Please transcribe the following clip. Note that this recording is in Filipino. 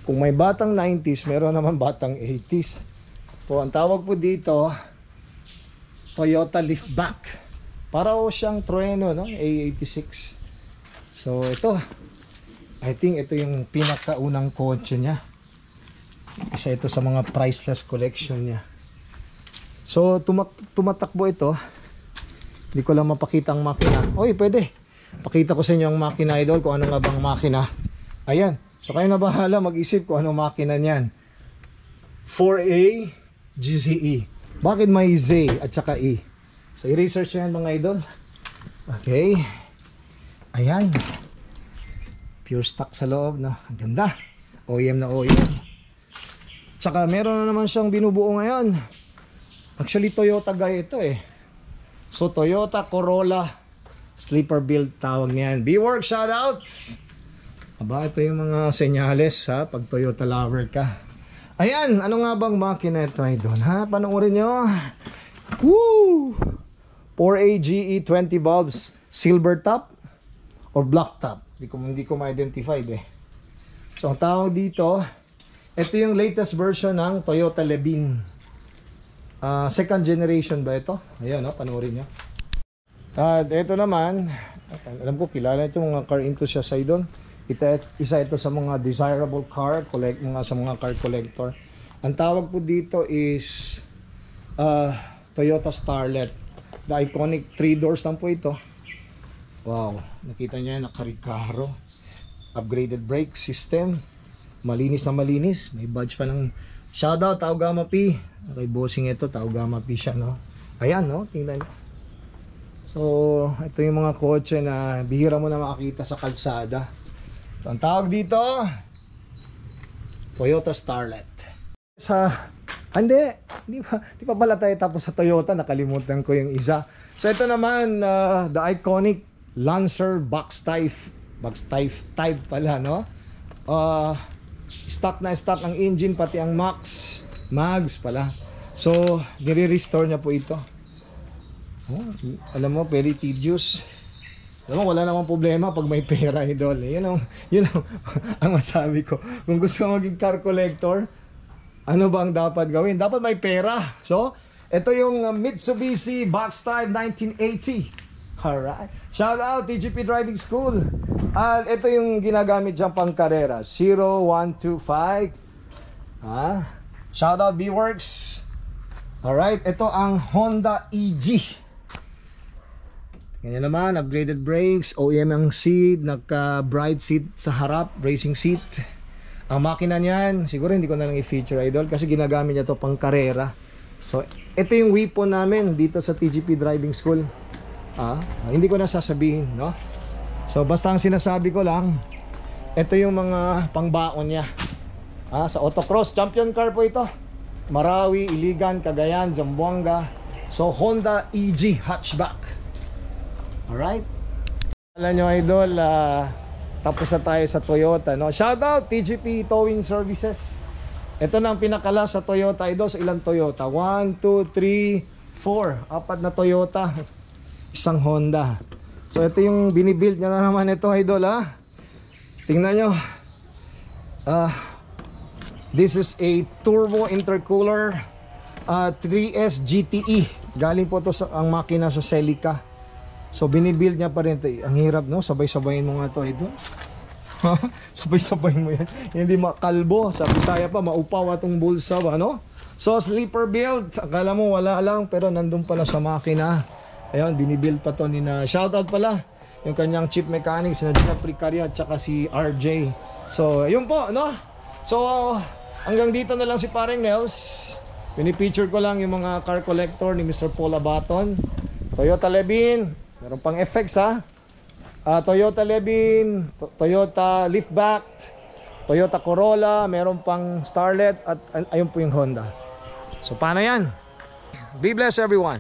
Kung may batang 90s, meron naman batang 80s. So ang tawag po dito, Toyota Liftback. Para o siyang Trueno, no? A86. So ito, I think ito yung pinakaunang kotse niya. Isa ito sa mga priceless collection niya. So tumatakbo ito. Hindi ko lang mapakita ang makina. Oy, pwede. Pakita ko sa inyo ang makina, idol, kung ano nga bang makina. Ayan. So kayo na bahala mag-isip kung ano makina niyan. 4A GZE. Bakit may Z at saka E? So i-research nyo yan mga idol. Okay. Ayan. Pure stock sa loob, no? Ang ganda. OEM na OEM. Tsaka meron na naman siyang binubuo ngayon. Actually Toyota guy ito eh. So Toyota Corolla sleeper build tawag niyan. B-Works shoutouts. Aba, ito yung mga senyales ha, pag Toyota lover ka. Ayan, ano nga bang makina ito idol ha? Panoorin nyo. Woo! 4A GE 20 bulbs, silver top or black top. Hindi ko ma-identified eh. So ang tawag dito, ito yung latest version ng Toyota Levin. Second generation ba ito? Ayan, no? Panoorin nyo. At ito naman, alam ko kilala ito mga car enthusiast idol. Isa ito sa mga desirable car sa mga car collector. Ang tawag po dito is Toyota Starlet. The iconic 3 doors lang po ito. Wow, nakita niyo yan, naka-Recaro. Upgraded brake system. Malinis na malinis. May badge pa ng shoutout Taogama P. Kay bossing ito, Taogama P siya, no? Ayan, no? Tingnan niyo. So, ito yung mga kotse na bihira mo na makakita sa kalsada. So, ang tawag dito, Toyota Starlet. Hindi pa pala tayo tapos sa Toyota, nakalimutan ko yung isa. So, ito naman, the iconic Lancer box type pala, no? Stock na stock ang engine, pati ang mags pala. So, nire-restore niya po ito. Oh, alam mo, very tedious. Alam mo, wala namang problema pag may pera, idol. Yun ang masabi ko. Kung gusto mo maging car collector, ano bang dapat gawin? Dapat may pera. So, ito yung Mitsubishi Box Type 1980. Alright. Shout out TGP Driving School. At ito yung ginagamit dyan pang karera. 0125. Shout out B-Works. Alright. Ito ang Honda EG. Ganyan naman, upgraded brakes, OEM ang seat, naka-bright seat sa harap, racing seat. Ang makina niyan, siguro hindi ko na lang i-feature idol kasi ginagamit niya to pang karera. So, ito yung weapon namin dito sa TGP Driving School. Hindi ko na sasabihin, no? So, basta ang sinasabi ko lang, ito yung mga pangbaon niya. Sa autocross, champion car po ito. Marawi, Iligan, Cagayan, Zamboanga. So, Honda EG hatchback. Alright. Alam nyo idol, tapos na tayo sa Toyota, no? Shoutout TGP Towing Services. Ito na ang pinakala sa Toyota idol. Sa ilang Toyota? 1, 2, 3, 4. 4 na Toyota. Isang Honda. So ito yung binibuild niya na naman ito idol, ha? Tingnan nyo. This is a turbo intercooler 3S GTE. Galing po to ang makina sa Celica. So binibuild niya pa rin ito. Ang hirap, no? Sabay-sabayin mo nga ito idol. Sabay-sabayin mo yan. Hindi makalbo. Sa Bisaya pa, maupaw atong bulsa ba, no? So sleeper build. Akala mo wala lang, pero nandun pala sa makina. Ayun, binibuild pa to ni na. Shoutout pala yung kanyang chief mechanics na Jeffrey Caria at saka si RJ. So ayun po, no? So hanggang dito na lang si Paring Nels. Pinipicture ko lang yung mga car collector ni Mr. Paul Abaton. Toyota Levin. Meron pang effects, ha? Toyota Levin, Toyota Liftback, Toyota Corolla, meron pang Starlet, at ayun po yung Honda. So paano yan? Be blessed everyone.